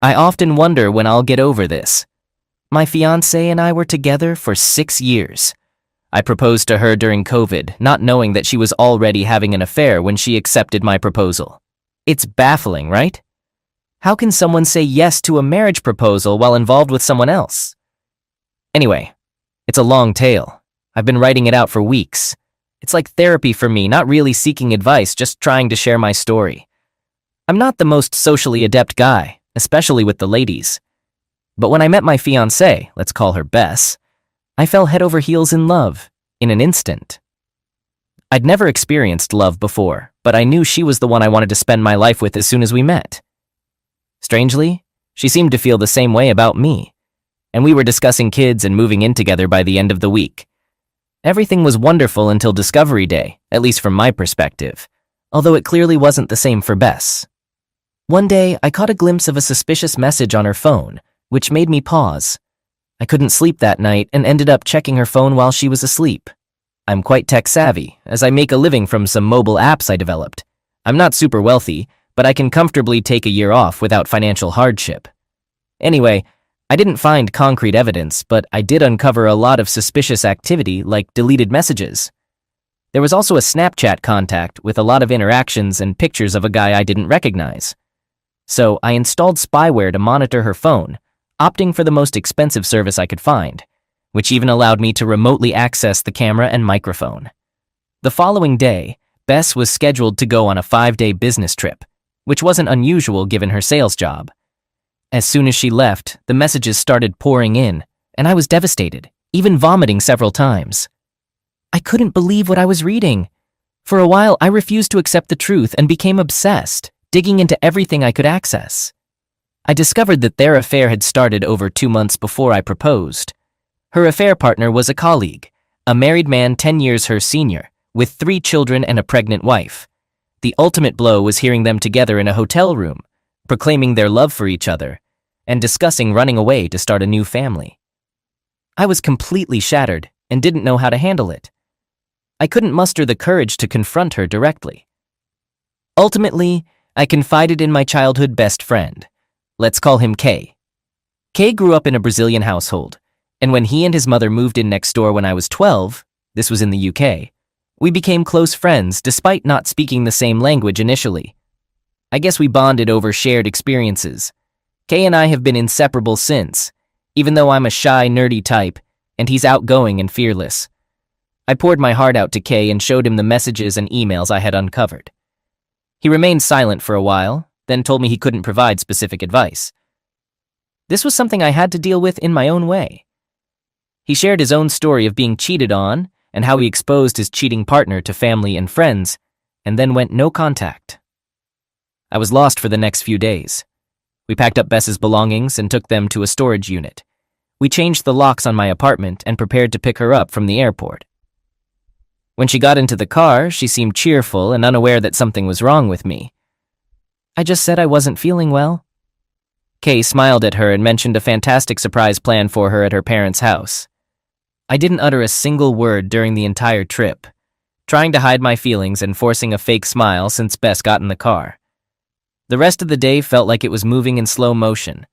I often wonder when I'll get over this. My fiancée and I were together for 6 years. I proposed to her during COVID, not knowing that she was already having an affair when she accepted my proposal. It's baffling, right? How can someone say yes to a marriage proposal while involved with someone else? Anyway, it's a long tale. I've been writing it out for weeks. It's like therapy for me, not really seeking advice, just trying to share my story. I'm not the most socially adept guy, especially with the ladies. But when I met my fiancée, let's call her Bess, I fell head over heels in love, in an instant. I'd never experienced love before, but I knew she was the one I wanted to spend my life with as soon as we met. Strangely, she seemed to feel the same way about me, and we were discussing kids and moving in together by the end of the week. Everything was wonderful until Discovery Day, at least from my perspective, although it clearly wasn't the same for Bess. One day, I caught a glimpse of a suspicious message on her phone, which made me pause. I couldn't sleep that night and ended up checking her phone while she was asleep. I'm quite tech-savvy, as I make a living from some mobile apps I developed. I'm not super wealthy, but I can comfortably take a year off without financial hardship. Anyway, I didn't find concrete evidence, but I did uncover a lot of suspicious activity like deleted messages. There was also a Snapchat contact with a lot of interactions and pictures of a guy I didn't recognize. So I installed spyware to monitor her phone, opting for the most expensive service I could find, which even allowed me to remotely access the camera and microphone. The following day, Bess was scheduled to go on a 5-day business trip, which wasn't unusual given her sales job. As soon as she left, the messages started pouring in, and I was devastated, even vomiting several times. I couldn't believe what I was reading. For a while, I refused to accept the truth and became obsessed, digging into everything I could access. I discovered that their affair had started over 2 months before I proposed. Her affair partner was a colleague, a married man 10 years her senior, with 3 children and a pregnant wife. The ultimate blow was hearing them together in a hotel room, proclaiming their love for each other, and discussing running away to start a new family. I was completely shattered and didn't know how to handle it. I couldn't muster the courage to confront her directly. Ultimately, I confided in my childhood best friend. Let's call him Kay. Kay grew up in a Brazilian household, and when he and his mother moved in next door when I was 12, this was in the UK, we became close friends despite not speaking the same language initially. I guess we bonded over shared experiences. Kay and I have been inseparable since, even though I'm a shy, nerdy type, and he's outgoing and fearless. I poured my heart out to Kay and showed him the messages and emails I had uncovered. He remained silent for a while, then told me he couldn't provide specific advice. This was something I had to deal with in my own way. He shared his own story of being cheated on and how he exposed his cheating partner to family and friends, and then went no contact. I was lost for the next few days. We packed up Bess's belongings and took them to a storage unit. We changed the locks on my apartment and prepared to pick her up from the airport. When she got into the car, she seemed cheerful and unaware that something was wrong with me. I just said I wasn't feeling well. Kay smiled at her and mentioned a fantastic surprise plan for her at her parents' house. I didn't utter a single word during the entire trip, trying to hide my feelings and forcing a fake smile since Bess got in the car. The rest of the day felt like it was moving in slow motion.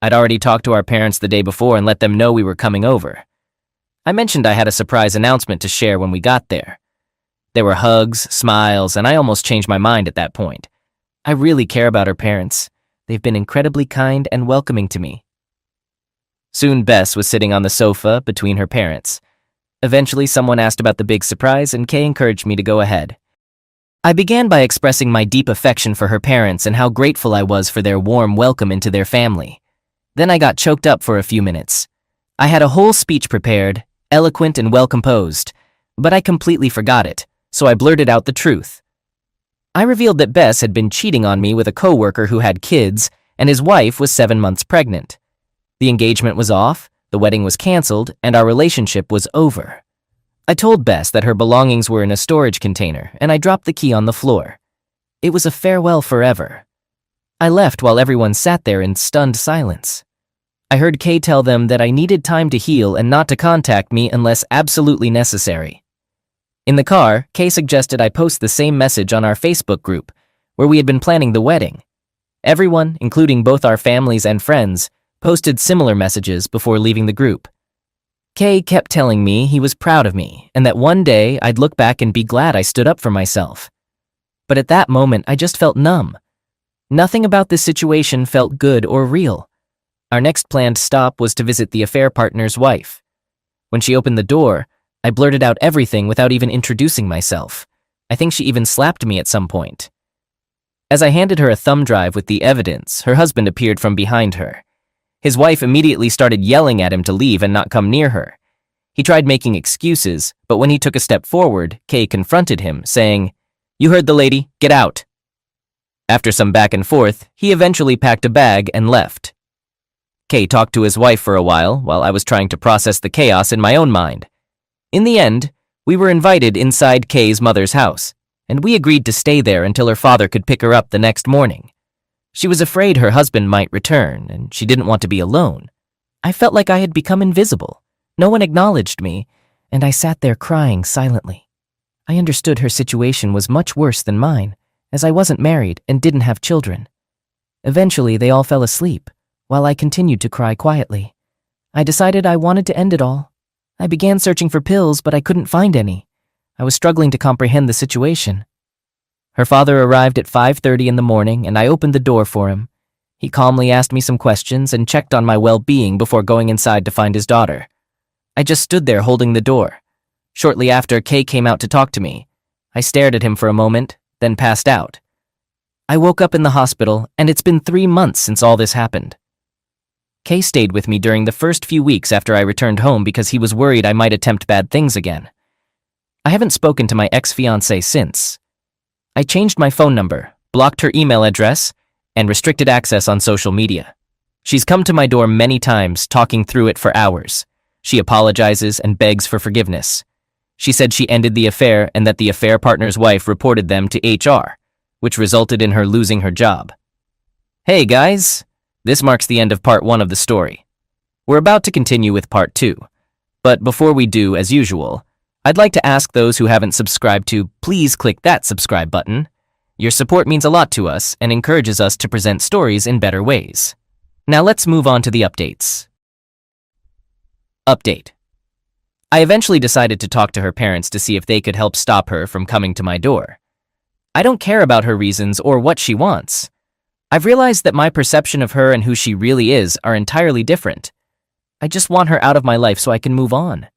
I'd already talked to our parents the day before and let them know we were coming over. I mentioned I had a surprise announcement to share when we got there. There were hugs, smiles, and I almost changed my mind at that point. I really care about her parents. They've been incredibly kind and welcoming to me. Soon Bess was sitting on the sofa between her parents. Eventually someone asked about the big surprise and Kay encouraged me to go ahead. I began by expressing my deep affection for her parents and how grateful I was for their warm welcome into their family. Then I got choked up for a few minutes. I had a whole speech prepared, eloquent and well-composed, but I completely forgot it, so I blurted out the truth. I revealed that Bess had been cheating on me with a coworker who had kids, and his wife was 7 months pregnant. The engagement was off, the wedding was canceled, and our relationship was over. I told Bess that her belongings were in a storage container, and I dropped the key on the floor. It was a farewell forever. I left while everyone sat there in stunned silence. I heard Kay tell them that I needed time to heal and not to contact me unless absolutely necessary. In the car, Kay suggested I post the same message on our Facebook group, where we had been planning the wedding. Everyone, including both our families and friends, posted similar messages before leaving the group. Kay kept telling me he was proud of me and that one day I'd look back and be glad I stood up for myself. But at that moment, I just felt numb. Nothing about this situation felt good or real. Our next planned stop was to visit the affair partner's wife. When she opened the door, I blurted out everything without even introducing myself. I think she even slapped me at some point. As I handed her a thumb drive with the evidence, her husband appeared from behind her. His wife immediately started yelling at him to leave and not come near her. He tried making excuses, but when he took a step forward, Kay confronted him, saying, "You heard the lady, get out." After some back and forth, he eventually packed a bag and left. Kay talked to his wife for a while I was trying to process the chaos in my own mind. In the end, we were invited inside Kay's mother's house, and we agreed to stay there until her father could pick her up the next morning. She was afraid her husband might return, and she didn't want to be alone. I felt like I had become invisible. No one acknowledged me, and I sat there crying silently. I understood her situation was much worse than mine, as I wasn't married and didn't have children. Eventually, they all fell asleep, while I continued to cry quietly. I decided I wanted to end it all. I began searching for pills, but I couldn't find any. I was struggling to comprehend the situation. Her father arrived at 5:30 in the morning, and I opened the door for him. He calmly asked me some questions and checked on my well-being before going inside to find his daughter. I just stood there holding the door. Shortly after, Kay came out to talk to me. I stared at him for a moment, then passed out. I woke up in the hospital, and it's been 3 months since all this happened. Kay stayed with me during the first few weeks after I returned home because he was worried I might attempt bad things again. I haven't spoken to my ex-fiancée since. I changed my phone number, blocked her email address, and restricted access on social media. She's come to my door many times, talking through it for hours. She apologizes and begs for forgiveness. She said she ended the affair and that the affair partner's wife reported them to HR, which resulted in her losing her job. Hey guys, this marks the end of part 1 of the story. We're about to continue with part 2, but before we do, as usual, I'd like to ask those who haven't subscribed to please click that subscribe button. Your support means a lot to us and encourages us to present stories in better ways. Now let's move on to the updates. Update. I eventually decided to talk to her parents to see if they could help stop her from coming to my door. I don't care about her reasons or what she wants. I've realized that my perception of her and who she really is are entirely different. I just want her out of my life so I can move on.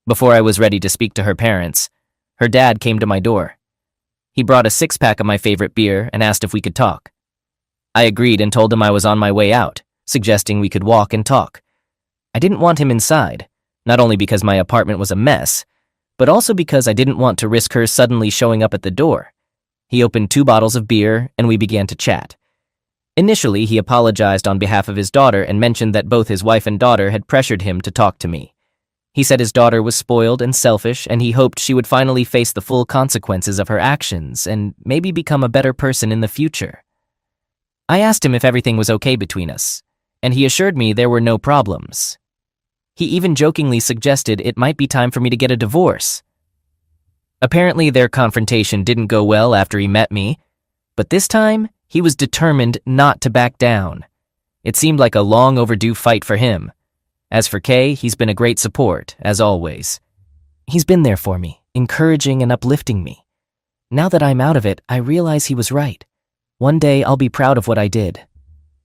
Before I was ready to speak to her parents, her dad came to my door. He brought a 6-pack of my favorite beer and asked if we could talk. I agreed and told him I was on my way out, suggesting we could walk and talk. I didn't want him inside, not only because my apartment was a mess, but also because I didn't want to risk her suddenly showing up at the door. He opened 2 bottles of beer and we began to chat. Initially, he apologized on behalf of his daughter and mentioned that both his wife and daughter had pressured him to talk to me. He said his daughter was spoiled and selfish, and he hoped she would finally face the full consequences of her actions and maybe become a better person in the future. I asked him if everything was okay between us, and he assured me there were no problems. He even jokingly suggested it might be time for me to get a divorce. Apparently, their confrontation didn't go well after he met me, but this time, he was determined not to back down. It seemed like a long overdue fight for him. As for Kay, he's been a great support, as always. He's been there for me, encouraging and uplifting me. Now that I'm out of it, I realize he was right. One day, I'll be proud of what I did.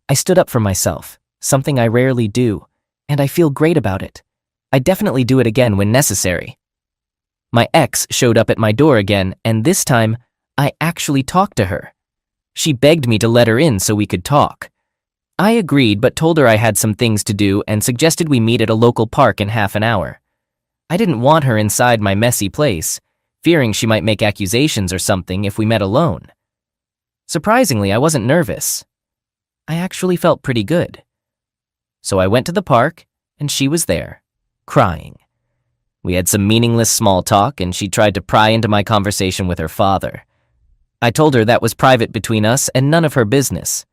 I stood up for myself, something I rarely do, and I feel great about it. I definitely do it again when necessary. My ex showed up at my door again, and this time, I actually talked to her. She begged me to let her in so we could talk. I agreed but told her I had some things to do and suggested we meet at a local park in half an hour. I didn't want her inside my messy place, fearing she might make accusations or something if we met alone. Surprisingly, I wasn't nervous. I actually felt pretty good. So I went to the park, and she was there, crying. We had some meaningless small talk, and she tried to pry into my conversation with her father. I told her that was private between us and none of her business.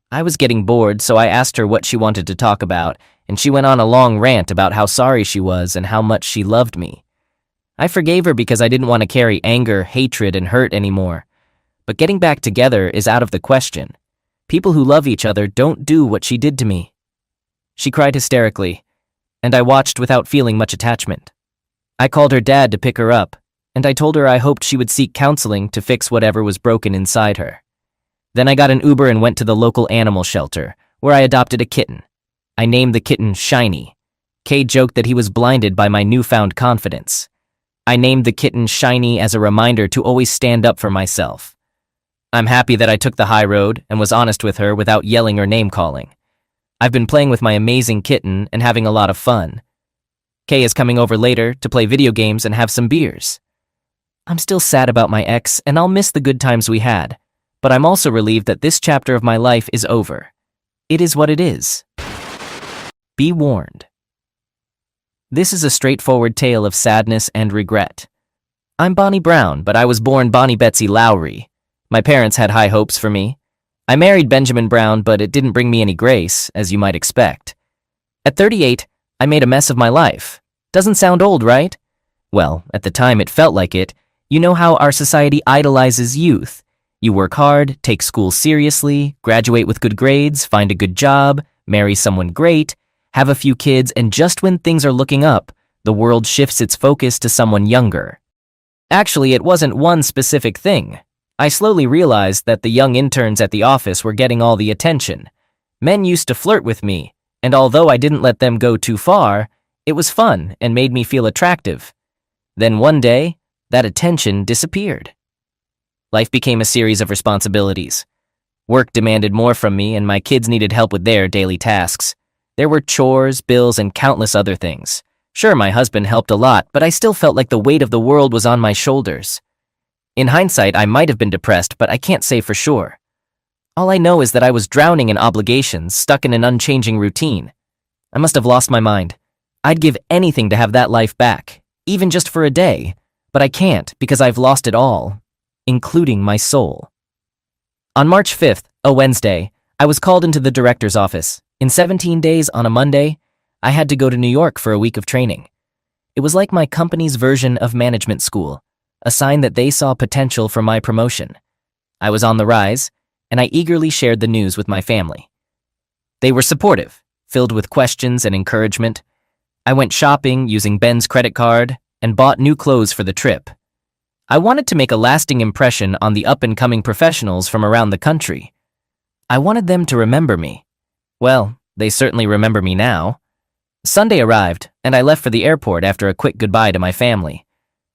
I was getting bored, so I asked her what she wanted to talk about, and she went on a long rant about how sorry she was and how much she loved me. I forgave her because I didn't want to carry anger, hatred, and hurt anymore. But getting back together is out of the question. People who love each other don't do what she did to me." She cried hysterically, and I watched without feeling much attachment. I called her dad to pick her up, and I told her I hoped she would seek counseling to fix whatever was broken inside her. Then I got an Uber and went to the local animal shelter, where I adopted a kitten. I named the kitten Shiny. Kay joked that he was blinded by my newfound confidence. I named the kitten Shiny as a reminder to always stand up for myself. I'm happy that I took the high road and was honest with her without yelling or name-calling. I've been playing with my amazing kitten and having a lot of fun. Kay is coming over later to play video games and have some beers. I'm still sad about my ex, and I'll miss the good times we had, but I'm also relieved that this chapter of my life is over. It is what it is. Be warned. This is a straightforward tale of sadness and regret. I'm Bonnie Brown, but I was born Bonnie Betsy Lowry. My parents had high hopes for me. I married Benjamin Brown, but it didn't bring me any grace, as you might expect. At 38, I made a mess of my life. Doesn't sound old, right? Well, at the time it felt like it. You know how our society idolizes youth. You work hard, take school seriously, graduate with good grades, find a good job, marry someone great, have a few kids, and just when things are looking up, the world shifts its focus to someone younger. Actually, it wasn't one specific thing. I slowly realized that the young interns at the office were getting all the attention. Men used to flirt with me, and although I didn't let them go too far, it was fun and made me feel attractive. Then one day, that attention disappeared. Life became a series of responsibilities. Work demanded more from me, and my kids needed help with their daily tasks. There were chores, bills, and countless other things. Sure, my husband helped a lot, but I still felt like the weight of the world was on my shoulders. In hindsight, I might have been depressed, but I can't say for sure. All I know is that I was drowning in obligations, stuck in an unchanging routine. I must have lost my mind. I'd give anything to have that life back, even just for a day, but I can't because I've lost it all, including my soul. On March 5th, a Wednesday, I was called into the director's office. In 17 days on a Monday, I had to go to New York for a week of training. It was like my company's version of management school, a sign that they saw potential for my promotion. I was on the rise, and I eagerly shared the news with my family. They were supportive, filled with questions and encouragement. I went shopping using Ben's credit card and bought new clothes for the trip. I wanted to make a lasting impression on the up-and-coming professionals from around the country. I wanted them to remember me. Well, they certainly remember me now. Sunday arrived, and I left for the airport after a quick goodbye to my family.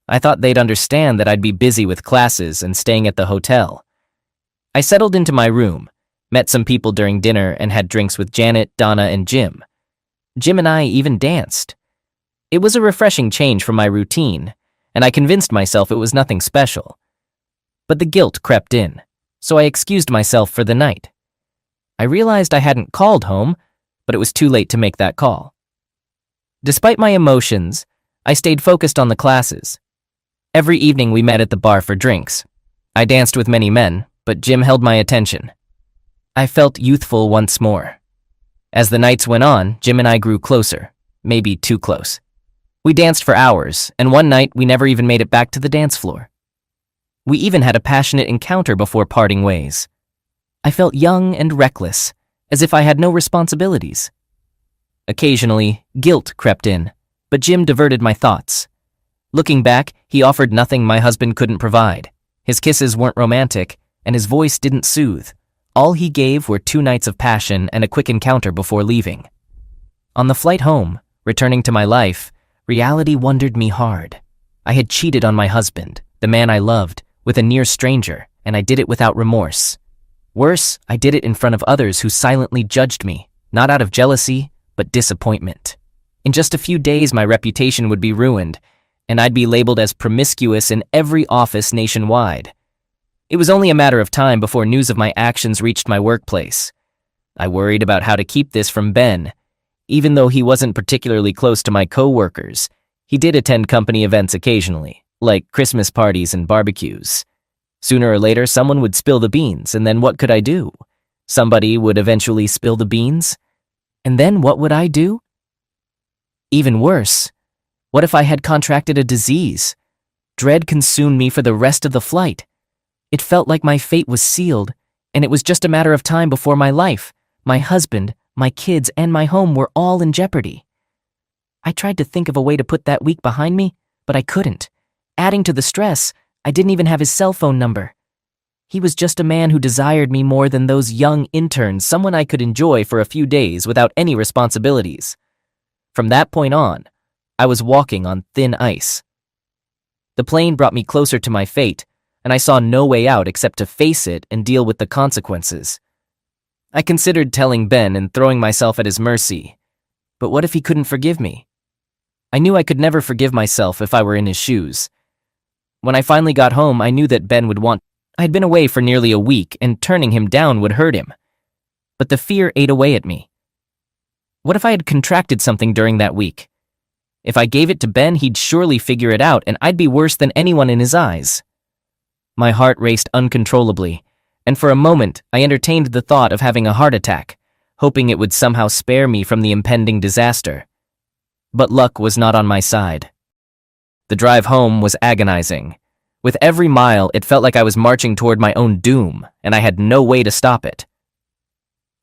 I thought they'd understand that I'd be busy with classes and staying at the hotel. I settled into my room, met some people during dinner, and had drinks with Janet, Donna, and Jim. Jim and I even danced. It was a refreshing change from my routine, and I convinced myself it was nothing special. But the guilt crept in, so I excused myself for the night. I realized I hadn't called home, but it was too late to make that call. Despite my emotions, I stayed focused on the classes. Every evening we met at the bar for drinks. I danced with many men, but Jim held my attention. I felt youthful once more. As the nights went on, Jim and I grew closer, maybe too close. We danced for hours, and one night we never even made it back to the dance floor. We even had a passionate encounter before parting ways. I felt young and reckless, as if I had no responsibilities. Occasionally, guilt crept in, but Jim diverted my thoughts. Looking back, he offered nothing my husband couldn't provide. His kisses weren't romantic, and his voice didn't soothe. All he gave were 2 nights of passion and a quick encounter before leaving. On the flight home, returning to my life, reality wondered me hard. I had cheated on my husband, the man I loved, with a near stranger, and I did it without remorse. Worse, I did it in front of others who silently judged me, not out of jealousy, but disappointment. In just a few days, my reputation would be ruined, and I'd be labeled as promiscuous in every office nationwide. It was only a matter of time before news of my actions reached my workplace. I worried about how to keep this from Ben. Even though he wasn't particularly close to my co-workers, he did attend company events occasionally, like Christmas parties and barbecues. Sooner or later, someone would spill the beans, and then what could I do? Somebody would eventually spill the beans? And then what would I do? Even worse, what if I had contracted a disease? Dread consumed me for the rest of the flight. It felt like my fate was sealed, and it was just a matter of time before my life, my husband, my kids, and my home were all in jeopardy. I tried to think of a way to put that week behind me, but I couldn't. Adding to the stress, I didn't even have his cell phone number. He was just a man who desired me more than those young interns, someone I could enjoy for a few days without any responsibilities. From that point on, I was walking on thin ice. The plane brought me closer to my fate, and I saw no way out except to face it and deal with the consequences. I considered telling Ben and throwing myself at his mercy, but what if he couldn't forgive me? I knew I could never forgive myself if I were in his shoes. When I finally got home, I knew that Ben would want. I had been away for nearly a week, and turning him down would hurt him. But the fear ate away at me. What if I had contracted something during that week? If I gave it to Ben, he'd surely figure it out, and I'd be worse than anyone in his eyes. My heart raced uncontrollably, and for a moment I entertained the thought of having a heart attack, hoping it would somehow spare me from the impending disaster. But luck was not on my side. The drive home was agonizing. With every mile, it felt like I was marching toward my own doom, and I had no way to stop it.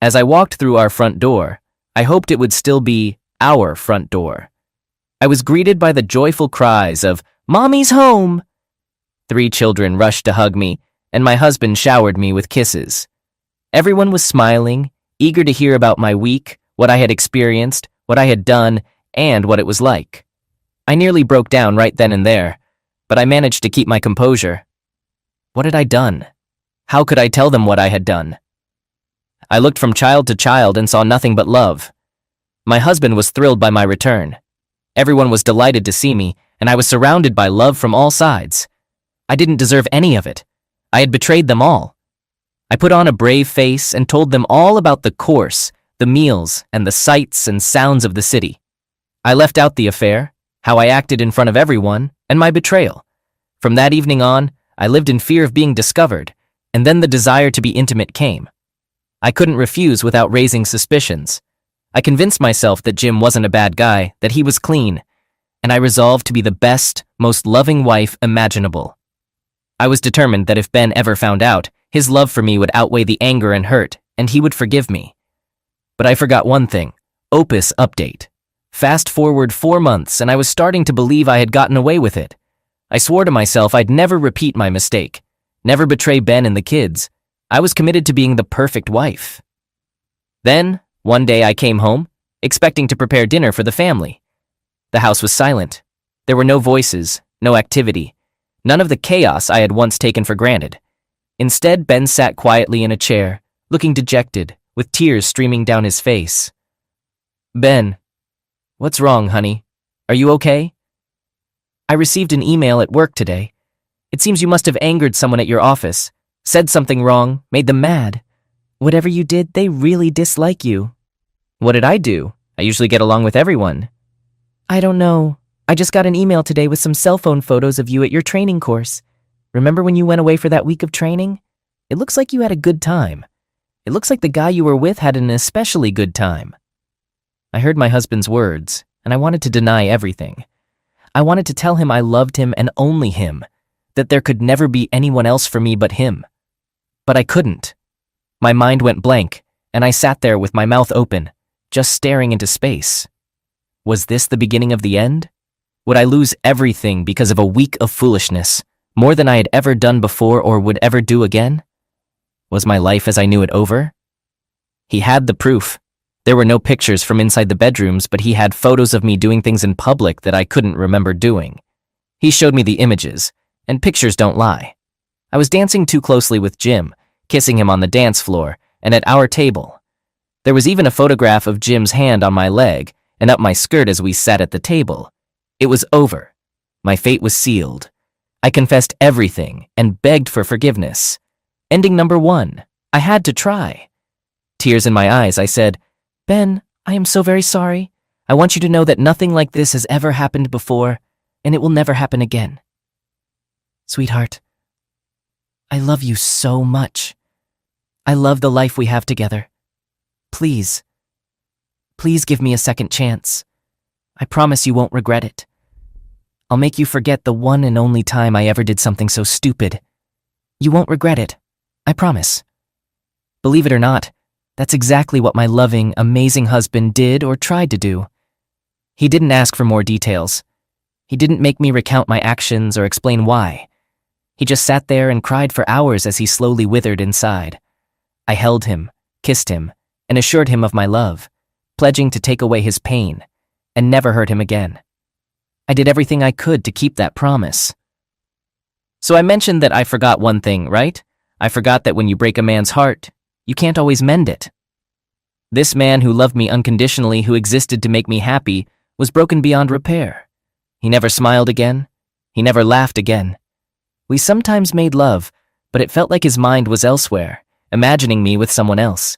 As I walked through our front door, I hoped it would still be our front door. I was greeted by the joyful cries of, "Mommy's home!" 3 children rushed to hug me, and my husband showered me with kisses. Everyone was smiling, eager to hear about my week, what I had experienced, what I had done, and what it was like. I nearly broke down right then and there, but I managed to keep my composure. What had I done? How could I tell them what I had done? I looked from child to child and saw nothing but love. My husband was thrilled by my return. Everyone was delighted to see me, and I was surrounded by love from all sides. I didn't deserve any of it. I had betrayed them all. I put on a brave face and told them all about the course, the meals, and the sights and sounds of the city. I left out the affair, how I acted in front of everyone, and my betrayal. From that evening on, I lived in fear of being discovered, and then the desire to be intimate came. I couldn't refuse without raising suspicions. I convinced myself that Jim wasn't a bad guy, that he was clean, and I resolved to be the best, most loving wife imaginable. I was determined that if Ben ever found out, his love for me would outweigh the anger and hurt, and he would forgive me. But I forgot one thing: Opus update. Fast forward 4 months, and I was starting to believe I had gotten away with it. I swore to myself I'd never repeat my mistake, never betray Ben and the kids. I was committed to being the perfect wife. Then, one day I came home, expecting to prepare dinner for the family. The house was silent. There were no voices, no activity, none of the chaos I had once taken for granted. Instead, Ben sat quietly in a chair, looking dejected, with tears streaming down his face. "Ben, what's wrong, honey? Are you okay?" "I received an email at work today. It seems you must have angered someone at your office, said something wrong, made them mad. Whatever you did, they really dislike you." "What did I do? I usually get along with everyone." "I don't know. I just got an email today with some cell phone photos of you at your training course. Remember when you went away for that week of training? It looks like you had a good time. It looks like the guy you were with had an especially good time." I heard my husband's words, and I wanted to deny everything. I wanted to tell him I loved him and only him, that there could never be anyone else for me but him. But I couldn't. My mind went blank, and I sat there with my mouth open, just staring into space. Was this the beginning of the end? Would I lose everything because of a week of foolishness, more than I had ever done before or would ever do again? Was my life as I knew it over? He had the proof. There were no pictures from inside the bedrooms, but he had photos of me doing things in public that I couldn't remember doing. He showed me the images, and pictures don't lie. I was dancing too closely with Jim, kissing him on the dance floor, and at our table. There was even a photograph of Jim's hand on my leg and up my skirt as we sat at the table. It was over. My fate was sealed. I confessed everything and begged for forgiveness. Ending number 1. I had to try. Tears in my eyes, I said, "Ben, I am so very sorry. I want you to know that nothing like this has ever happened before, and it will never happen again. Sweetheart, I love you so much. I love the life we have together. Please, please give me a second chance. I promise you won't regret it. I'll make you forget the one and only time I ever did something so stupid. You won't regret it. I promise." Believe it or not, that's exactly what my loving, amazing husband did or tried to do. He didn't ask for more details. He didn't make me recount my actions or explain why. He just sat there and cried for hours as he slowly withered inside. I held him, kissed him, and assured him of my love, pledging to take away his pain and never hurt him again. I did everything I could to keep that promise. So I mentioned that I forgot one thing, right? I forgot that when you break a man's heart, you can't always mend it. This man who loved me unconditionally, who existed to make me happy, was broken beyond repair. He never smiled again. He never laughed again. We sometimes made love, but it felt like his mind was elsewhere, imagining me with someone else.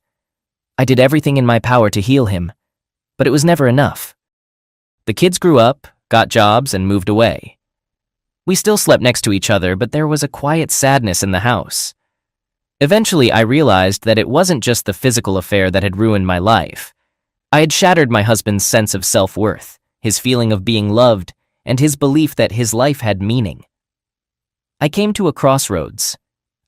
I did everything in my power to heal him, but it was never enough. The kids grew up, got jobs, and moved away. We still slept next to each other, but there was a quiet sadness in the house. Eventually, I realized that it wasn't just the physical affair that had ruined my life. I had shattered my husband's sense of self-worth, his feeling of being loved, and his belief that his life had meaning. I came to a crossroads.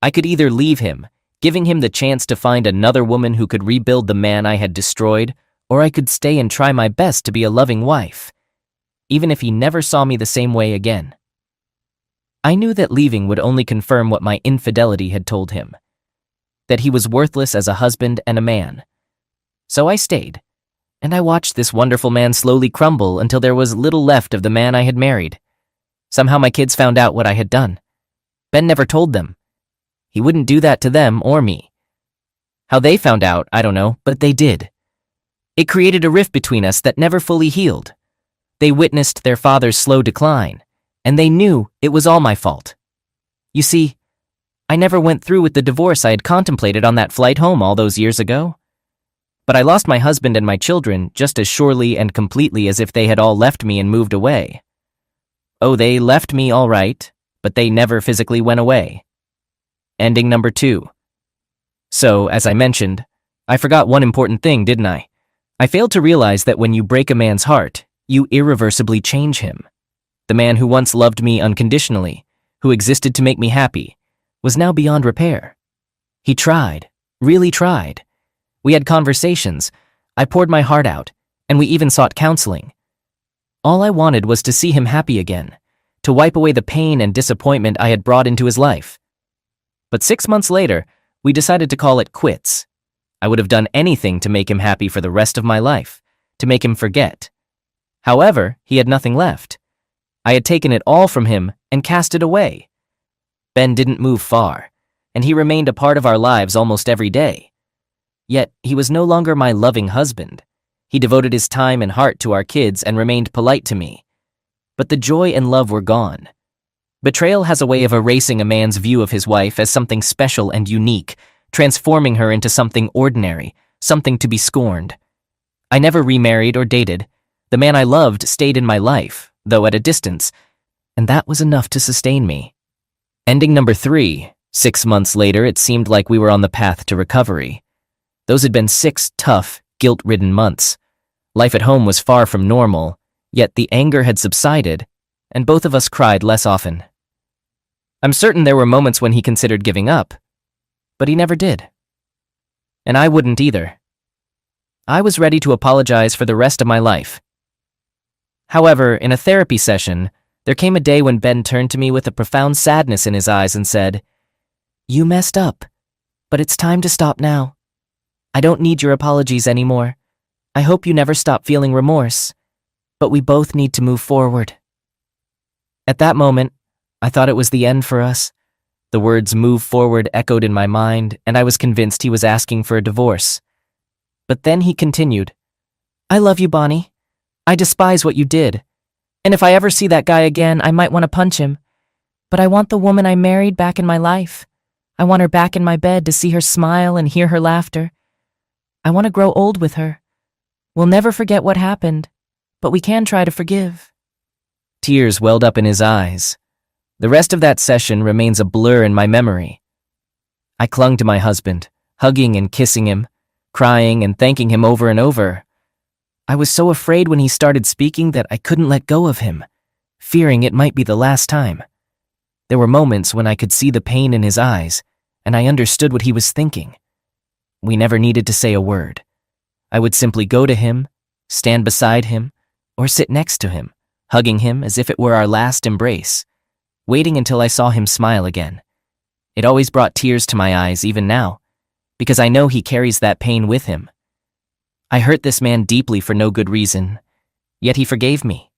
I could either leave him, giving him the chance to find another woman who could rebuild the man I had destroyed, or I could stay and try my best to be a loving wife, even if he never saw me the same way again. I knew that leaving would only confirm what my infidelity had told him, that he was worthless as a husband and a man. So I stayed, and I watched this wonderful man slowly crumble until there was little left of the man I had married. Somehow my kids found out what I had done. Ben never told them. He wouldn't do that to them or me. How they found out, I don't know, but they did. It created a rift between us that never fully healed. They witnessed their father's slow decline, and they knew it was all my fault. You see, I never went through with the divorce I had contemplated on that flight home all those years ago. But I lost my husband and my children just as surely and completely as if they had all left me and moved away. Oh, they left me all right, but they never physically went away. Ending number 2. So, as I mentioned, I forgot one important thing, didn't I? I failed to realize that when you break a man's heart, you irreversibly change him. The man who once loved me unconditionally, who existed to make me happy, was now beyond repair. He tried, really tried. We had conversations, I poured my heart out, and we even sought counseling. All I wanted was to see him happy again, to wipe away the pain and disappointment I had brought into his life. But 6 months later, we decided to call it quits. I would have done anything to make him happy for the rest of my life, to make him forget. However, he had nothing left. I had taken it all from him and cast it away. Ben didn't move far, and he remained a part of our lives almost every day. Yet, he was no longer my loving husband. He devoted his time and heart to our kids and remained polite to me. But the joy and love were gone. Betrayal has a way of erasing a man's view of his wife as something special and unique, transforming her into something ordinary, something to be scorned. I never remarried or dated. The man I loved stayed in my life, though at a distance, and that was enough to sustain me. Ending number 3. 6 months later, it seemed like we were on the path to recovery. Those had been 6 tough, guilt-ridden months. Life at home was far from normal, yet the anger had subsided, and both of us cried less often. I'm certain there were moments when he considered giving up, but he never did. And I wouldn't either. I was ready to apologize for the rest of my life. However, in a therapy session, there came a day when Ben turned to me with a profound sadness in his eyes and said, "You messed up, but it's time to stop now. I don't need your apologies anymore. I hope you never stop feeling remorse, but we both need to move forward." At that moment, I thought it was the end for us. The words "move forward" echoed in my mind, and I was convinced he was asking for a divorce. But then he continued, "I love you, Bonnie. I despise what you did. And if I ever see that guy again, I might want to punch him. But I want the woman I married back in my life. I want her back in my bed to see her smile and hear her laughter. I want to grow old with her. We'll never forget what happened, but we can try to forgive." Tears welled up in his eyes. The rest of that session remains a blur in my memory. I clung to my husband, hugging and kissing him, crying and thanking him over and over. I was so afraid when he started speaking that I couldn't let go of him, fearing it might be the last time. There were moments when I could see the pain in his eyes, and I understood what he was thinking. We never needed to say a word. I would simply go to him, stand beside him, or sit next to him, hugging him as if it were our last embrace, waiting until I saw him smile again. It always brought tears to my eyes, even now, because I know he carries that pain with him. I hurt this man deeply for no good reason, yet he forgave me.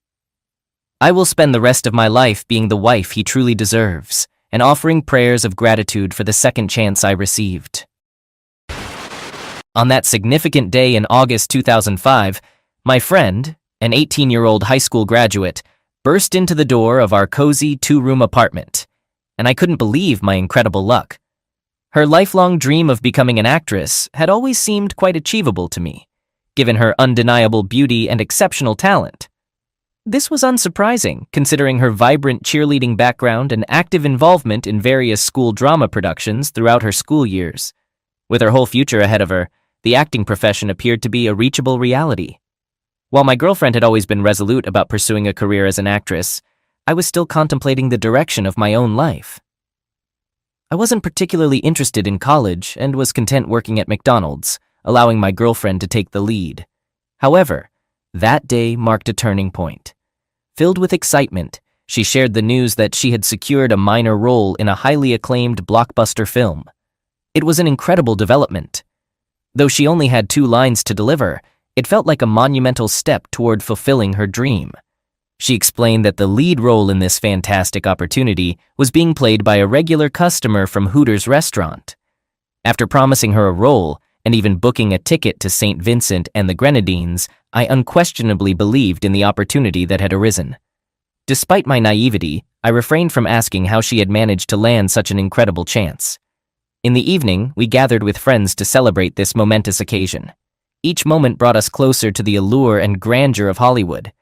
I will spend the rest of my life being the wife he truly deserves and offering prayers of gratitude for the second chance I received. On that significant day in August 2005, my friend, an 18-year-old high school graduate, burst into the door of our cozy two-room apartment, and I couldn't believe my incredible luck. Her lifelong dream of becoming an actress had always seemed quite achievable to me, given her undeniable beauty and exceptional talent. This was unsurprising, considering her vibrant cheerleading background and active involvement in various school drama productions throughout her school years. With her whole future ahead of her, the acting profession appeared to be a reachable reality. While my girlfriend had always been resolute about pursuing a career as an actress, I was still contemplating the direction of my own life. I wasn't particularly interested in college and was content working at McDonald's, allowing my girlfriend to take the lead. However, that day marked a turning point. Filled with excitement, she shared the news that she had secured a minor role in a highly acclaimed blockbuster film. It was an incredible development. Though she only had 2 lines to deliver, it felt like a monumental step toward fulfilling her dream. She explained that the lead role in this fantastic opportunity was being played by a regular customer from Hooters restaurant. After promising her a role, and even booking a ticket to St. Vincent and the Grenadines, I unquestionably believed in the opportunity that had arisen. Despite my naivety, I refrained from asking how she had managed to land such an incredible chance. In the evening, we gathered with friends to celebrate this momentous occasion. Each moment brought us closer to the allure and grandeur of Hollywood.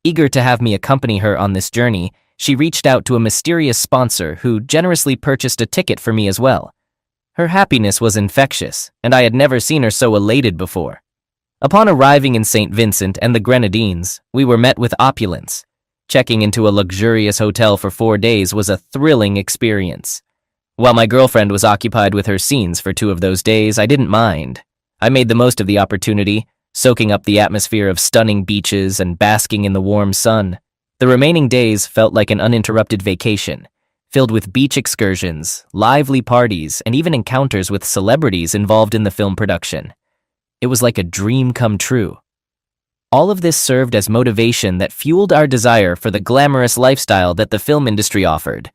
Eager to have me accompany her on this journey, she reached out to a mysterious sponsor who generously purchased a ticket for me as well. Her happiness was infectious, and I had never seen her so elated before. Upon arriving in St. Vincent and the Grenadines, we were met with opulence. Checking into a luxurious hotel for 4 days was a thrilling experience. While my girlfriend was occupied with her scenes for 2 of those days, I didn't mind. I made the most of the opportunity, soaking up the atmosphere of stunning beaches and basking in the warm sun. The remaining days felt like an uninterrupted vacation, filled with beach excursions, lively parties, and even encounters with celebrities involved in the film production. It was like a dream come true. All of this served as motivation that fueled our desire for the glamorous lifestyle that the film industry offered.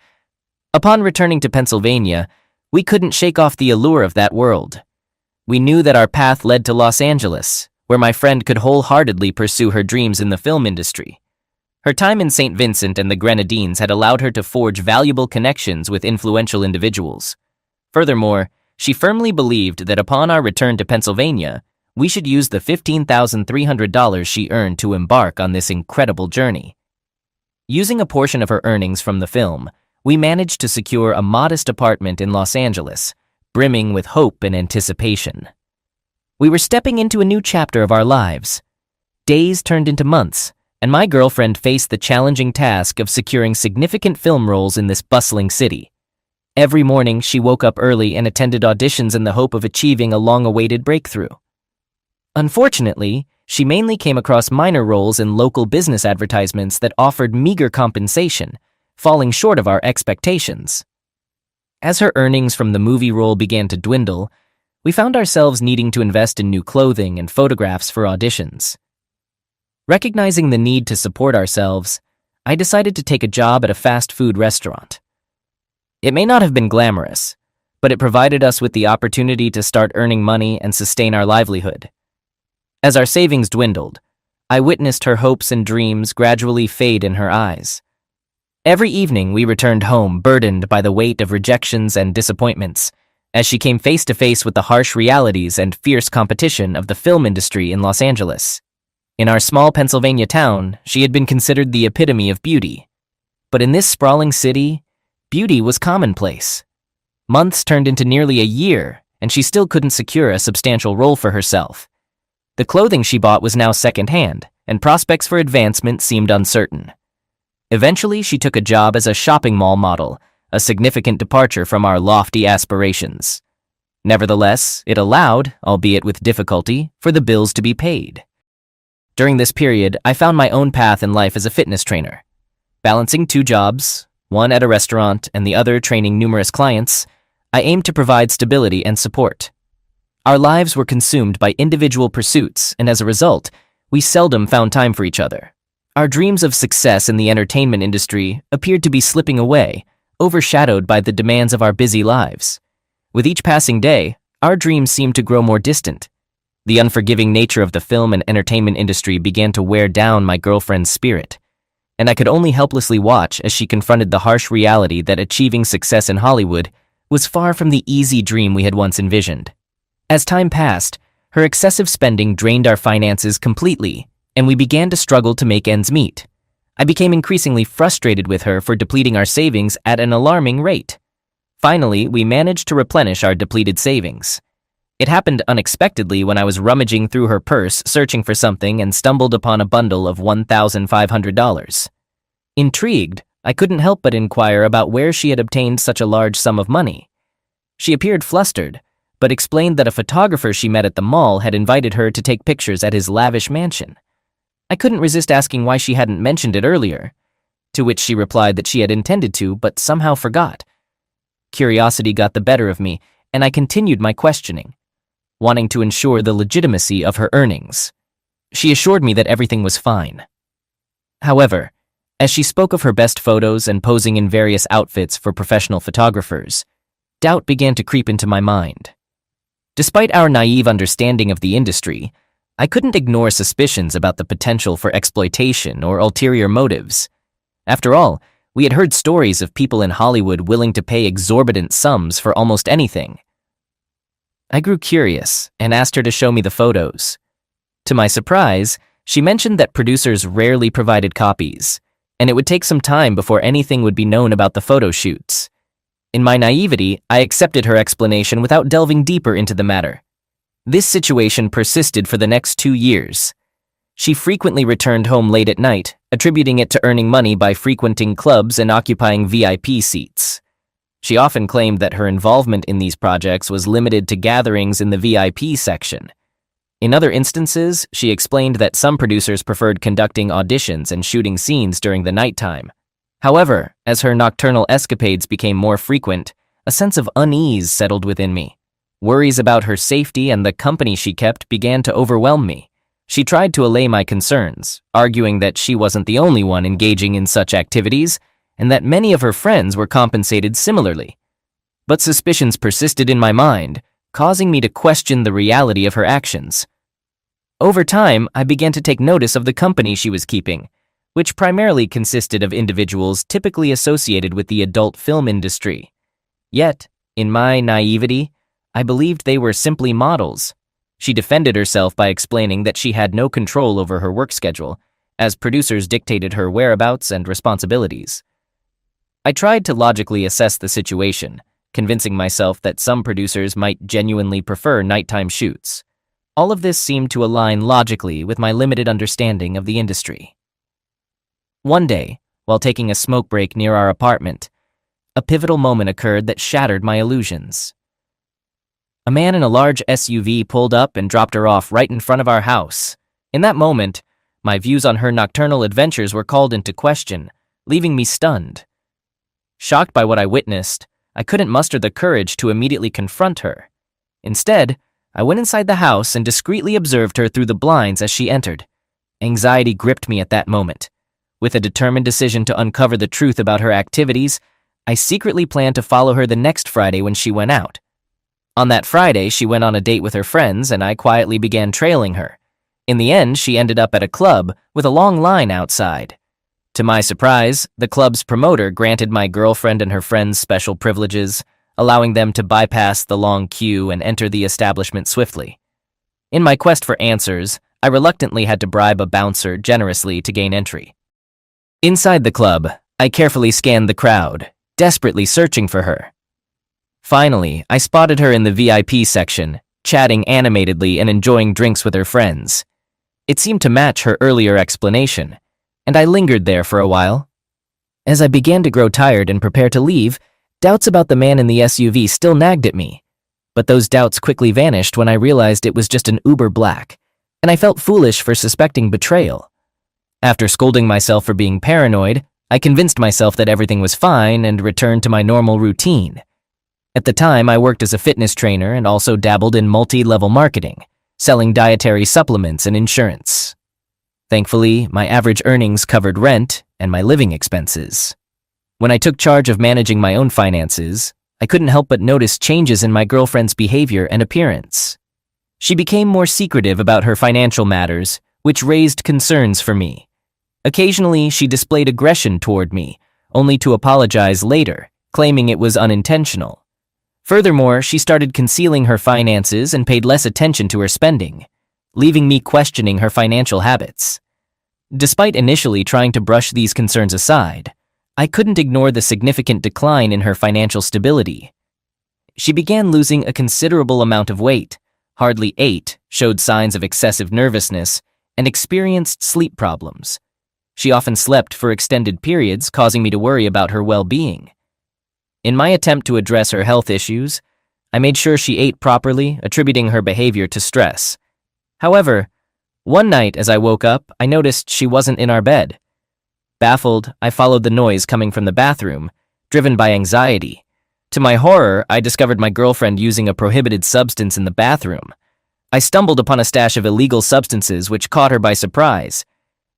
Upon returning to Pennsylvania, we couldn't shake off the allure of that world. We knew that our path led to Los Angeles, where my friend could wholeheartedly pursue her dreams in the film industry. Her time in St. Vincent and the Grenadines had allowed her to forge valuable connections with influential individuals. Furthermore, she firmly believed that upon our return to Pennsylvania, we should use the $15,300 she earned to embark on this incredible journey. Using a portion of her earnings from the film, we managed to secure a modest apartment in Los Angeles, brimming with hope and anticipation. We were stepping into a new chapter of our lives. Days turned into months, and my girlfriend faced the challenging task of securing significant film roles in this bustling city. Every morning, she woke up early and attended auditions in the hope of achieving a long-awaited breakthrough. Unfortunately, she mainly came across minor roles in local business advertisements that offered meager compensation, falling short of our expectations. As her earnings from the movie role began to dwindle, we found ourselves needing to invest in new clothing and photographs for auditions. Recognizing the need to support ourselves, I decided to take a job at a fast food restaurant. It may not have been glamorous, but it provided us with the opportunity to start earning money and sustain our livelihood. As our savings dwindled, I witnessed her hopes and dreams gradually fade in her eyes. Every evening we returned home burdened by the weight of rejections and disappointments, as she came face to face with the harsh realities and fierce competition of the film industry in Los Angeles. In our small Pennsylvania town, she had been considered the epitome of beauty. But in this sprawling city, beauty was commonplace. Months turned into nearly a year, and she still couldn't secure a substantial role for herself. The clothing she bought was now secondhand, and prospects for advancement seemed uncertain. Eventually, she took a job as a shopping mall model, a significant departure from our lofty aspirations. Nevertheless, it allowed, albeit with difficulty, for the bills to be paid. During this period, I found my own path in life as a fitness trainer. Balancing two jobs, one at a restaurant and the other training numerous clients, I aimed to provide stability and support. Our lives were consumed by individual pursuits, and as a result, we seldom found time for each other. Our dreams of success in the entertainment industry appeared to be slipping away, overshadowed by the demands of our busy lives. With each passing day, our dreams seemed to grow more distant. The unforgiving nature of the film and entertainment industry began to wear down my girlfriend's spirit, and I could only helplessly watch as she confronted the harsh reality that achieving success in Hollywood was far from the easy dream we had once envisioned. As time passed, her excessive spending drained our finances completely, and we began to struggle to make ends meet. I became increasingly frustrated with her for depleting our savings at an alarming rate. Finally, we managed to replenish our depleted savings. It happened unexpectedly when I was rummaging through her purse searching for something and stumbled upon a bundle of $1,500. Intrigued, I couldn't help but inquire about where she had obtained such a large sum of money. She appeared flustered, but explained that a photographer she met at the mall had invited her to take pictures at his lavish mansion. I couldn't resist asking why she hadn't mentioned it earlier, to which she replied that she had intended to but somehow forgot. Curiosity got the better of me, and I continued my questioning, wanting to ensure the legitimacy of her earnings. She assured me that everything was fine. However, as she spoke of her best photos and posing in various outfits for professional photographers, doubt began to creep into my mind. Despite our naive understanding of the industry, I couldn't ignore suspicions about the potential for exploitation or ulterior motives. After all, we had heard stories of people in Hollywood willing to pay exorbitant sums for almost anything. I grew curious and asked her to show me the photos. To my surprise, she mentioned that producers rarely provided copies, and it would take some time before anything would be known about the photo shoots. In my naivety, I accepted her explanation without delving deeper into the matter. This situation persisted for the next 2 years. She frequently returned home late at night, attributing it to earning money by frequenting clubs and occupying VIP seats. She often claimed that her involvement in these projects was limited to gatherings in the VIP section. In other instances, she explained that some producers preferred conducting auditions and shooting scenes during the nighttime. However, as her nocturnal escapades became more frequent, a sense of unease settled within me. Worries about her safety and the company she kept began to overwhelm me. She tried to allay my concerns, arguing that she wasn't the only one engaging in such activities, and that many of her friends were compensated similarly. But suspicions persisted in my mind, causing me to question the reality of her actions. Over time, I began to take notice of the company she was keeping, which primarily consisted of individuals typically associated with the adult film industry. Yet, in my naivety, I believed they were simply models. She defended herself by explaining that she had no control over her work schedule, as producers dictated her whereabouts and responsibilities. I tried to logically assess the situation, convincing myself that some producers might genuinely prefer nighttime shoots. All of this seemed to align logically with my limited understanding of the industry. One day, while taking a smoke break near our apartment, a pivotal moment occurred that shattered my illusions. A man in a large SUV pulled up and dropped her off right in front of our house. In that moment, my views on her nocturnal adventures were called into question, leaving me stunned. Shocked by what I witnessed, I couldn't muster the courage to immediately confront her. Instead, I went inside the house and discreetly observed her through the blinds as she entered. Anxiety gripped me at that moment. With a determined decision to uncover the truth about her activities, I secretly planned to follow her the next Friday when she went out. On that Friday, she went on a date with her friends, and I quietly began trailing her. In the end, she ended up at a club with a long line outside. To my surprise, the club's promoter granted my girlfriend and her friends special privileges, allowing them to bypass the long queue and enter the establishment swiftly. In my quest for answers, I reluctantly had to bribe a bouncer generously to gain entry. Inside the club, I carefully scanned the crowd, desperately searching for her. Finally, I spotted her in the VIP section, chatting animatedly and enjoying drinks with her friends. It seemed to match her earlier explanation, and I lingered there for a while. As I began to grow tired and prepare to leave, doubts about the man in the SUV still nagged at me. But those doubts quickly vanished when I realized it was just an Uber Black, and I felt foolish for suspecting betrayal. After scolding myself for being paranoid, I convinced myself that everything was fine and returned to my normal routine. At the time, I worked as a fitness trainer and also dabbled in multi-level marketing, selling dietary supplements and insurance. Thankfully, my average earnings covered rent and my living expenses. When I took charge of managing my own finances, I couldn't help but notice changes in my girlfriend's behavior and appearance. She became more secretive about her financial matters, which raised concerns for me. Occasionally, she displayed aggression toward me, only to apologize later, claiming it was unintentional. Furthermore, she started concealing her finances and paid less attention to her spending, leaving me questioning her financial habits. Despite initially trying to brush these concerns aside, I couldn't ignore the significant decline in her financial stability. She began losing a considerable amount of weight, hardly ate, showed signs of excessive nervousness, and experienced sleep problems. She often slept for extended periods, causing me to worry about her well-being. In my attempt to address her health issues, I made sure she ate properly, attributing her behavior to stress. However, one night as I woke up, I noticed she wasn't in our bed. Baffled, I followed the noise coming from the bathroom, driven by anxiety. To my horror, I discovered my girlfriend using a prohibited substance in the bathroom. I stumbled upon a stash of illegal substances which caught her by surprise.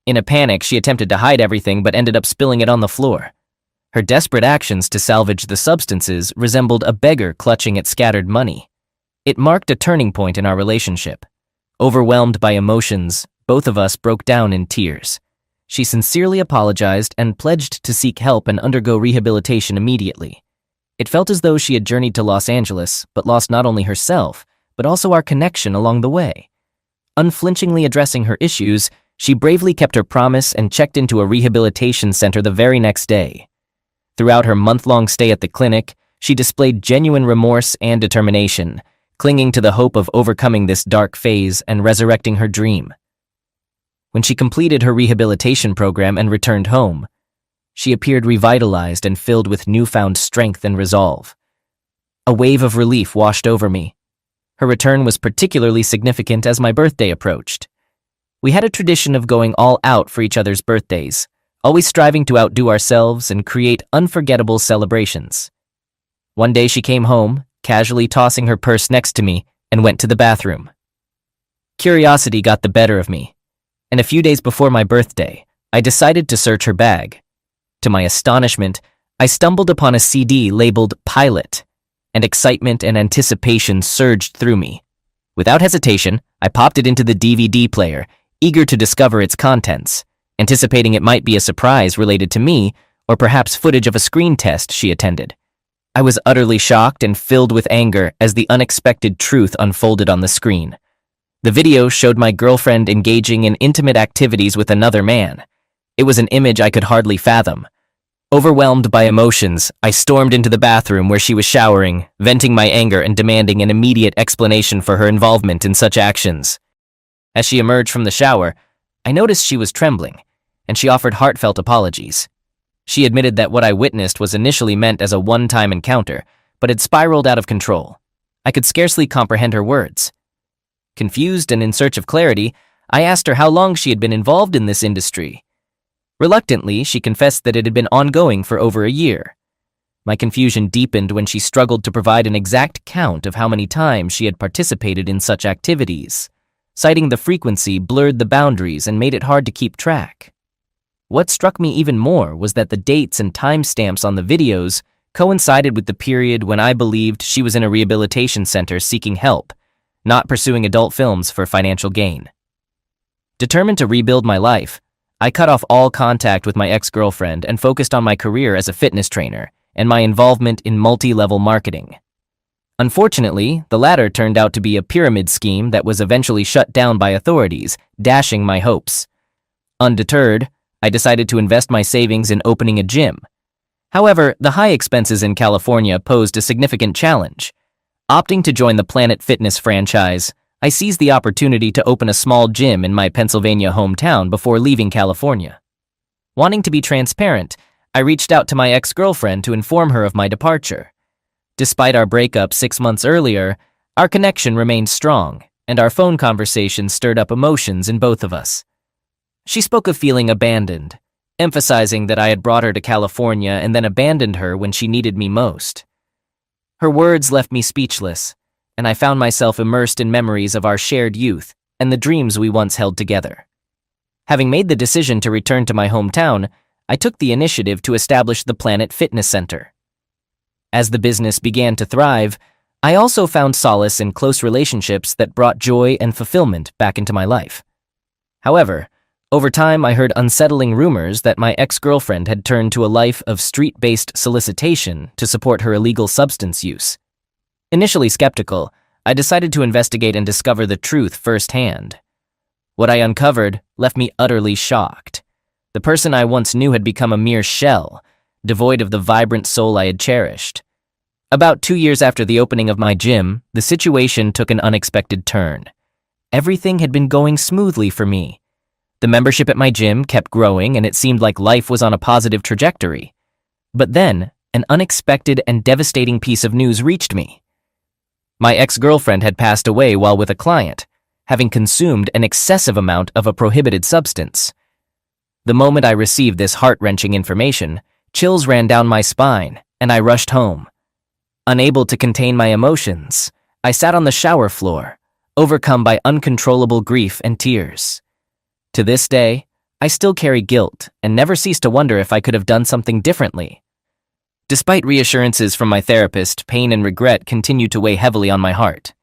In a panic, she attempted to hide everything but ended up spilling it on the floor. Her desperate actions to salvage the substances resembled a beggar clutching at scattered money. It marked a turning point in our relationship. Overwhelmed by emotions, both of us broke down in tears. She sincerely apologized and pledged to seek help and undergo rehabilitation immediately. It felt as though she had journeyed to Los Angeles, but lost not only herself, but also our connection along the way. Unflinchingly addressing her issues, she bravely kept her promise and checked into a rehabilitation center the very next day. Throughout her month-long stay at the clinic, she displayed genuine remorse and determination, clinging to the hope of overcoming this dark phase and resurrecting her dream. When she completed her rehabilitation program and returned home, she appeared revitalized and filled with newfound strength and resolve. A wave of relief washed over me. Her return was particularly significant as my birthday approached. We had a tradition of going all out for each other's birthdays, always striving to outdo ourselves and create unforgettable celebrations. One day she came home, casually tossing her purse next to me, and went to the bathroom. Curiosity got the better of me, and a few days before my birthday, I decided to search her bag. To my astonishment, I stumbled upon a CD labeled Pilot, and excitement and anticipation surged through me. Without hesitation, I popped it into the DVD player, eager to discover its contents, anticipating it might be a surprise related to me or perhaps footage of a screen test she attended. I was utterly shocked and filled with anger as the unexpected truth unfolded on the screen. The video showed my girlfriend engaging in intimate activities with another man. It was an image I could hardly fathom. Overwhelmed by emotions, I stormed into the bathroom where she was showering, venting my anger and demanding an immediate explanation for her involvement in such actions. As she emerged from the shower, I noticed she was trembling, and she offered heartfelt apologies. She admitted that what I witnessed was initially meant as a one-time encounter, but had spiraled out of control. I could scarcely comprehend her words. Confused and in search of clarity, I asked her how long she had been involved in this industry. Reluctantly, she confessed that it had been ongoing for over a year. My confusion deepened when she struggled to provide an exact count of how many times she had participated in such activities. Citing the frequency blurred the boundaries and made it hard to keep track. What struck me even more was that the dates and timestamps on the videos coincided with the period when I believed she was in a rehabilitation center seeking help, not pursuing adult films for financial gain. Determined to rebuild my life, I cut off all contact with my ex-girlfriend and focused on my career as a fitness trainer and my involvement in multi-level marketing. Unfortunately, the latter turned out to be a pyramid scheme that was eventually shut down by authorities, dashing my hopes. Undeterred, I decided to invest my savings in opening a gym. However, the high expenses in California posed a significant challenge. Opting to join the Planet Fitness franchise, I seized the opportunity to open a small gym in my Pennsylvania hometown before leaving California. Wanting to be transparent, I reached out to my ex-girlfriend to inform her of my departure. Despite our breakup 6 months earlier, our connection remained strong, and our phone conversations stirred up emotions in both of us. She spoke of feeling abandoned, emphasizing that I had brought her to California and then abandoned her when she needed me most. Her words left me speechless, and I found myself immersed in memories of our shared youth and the dreams we once held together. Having made the decision to return to my hometown, I took the initiative to establish the Planet Fitness Center. As the business began to thrive, I also found solace in close relationships that brought joy and fulfillment back into my life. However, over time I heard unsettling rumors that my ex-girlfriend had turned to a life of street-based solicitation to support her illegal substance use. Initially skeptical, I decided to investigate and discover the truth firsthand. What I uncovered left me utterly shocked. The person I once knew had become a mere shell, devoid of the vibrant soul I had cherished. About 2 years after the opening of my gym, the situation took an unexpected turn. Everything had been going smoothly for me. The membership at my gym kept growing and it seemed like life was on a positive trajectory. But then, an unexpected and devastating piece of news reached me. My ex-girlfriend had passed away while with a client, having consumed an excessive amount of a prohibited substance. The moment I received this heart-wrenching information, chills ran down my spine, and I rushed home. Unable to contain my emotions, I sat on the shower floor, overcome by uncontrollable grief and tears. To this day, I still carry guilt and never cease to wonder if I could have done something differently. Despite reassurances from my therapist, pain and regret continued to weigh heavily on my heart.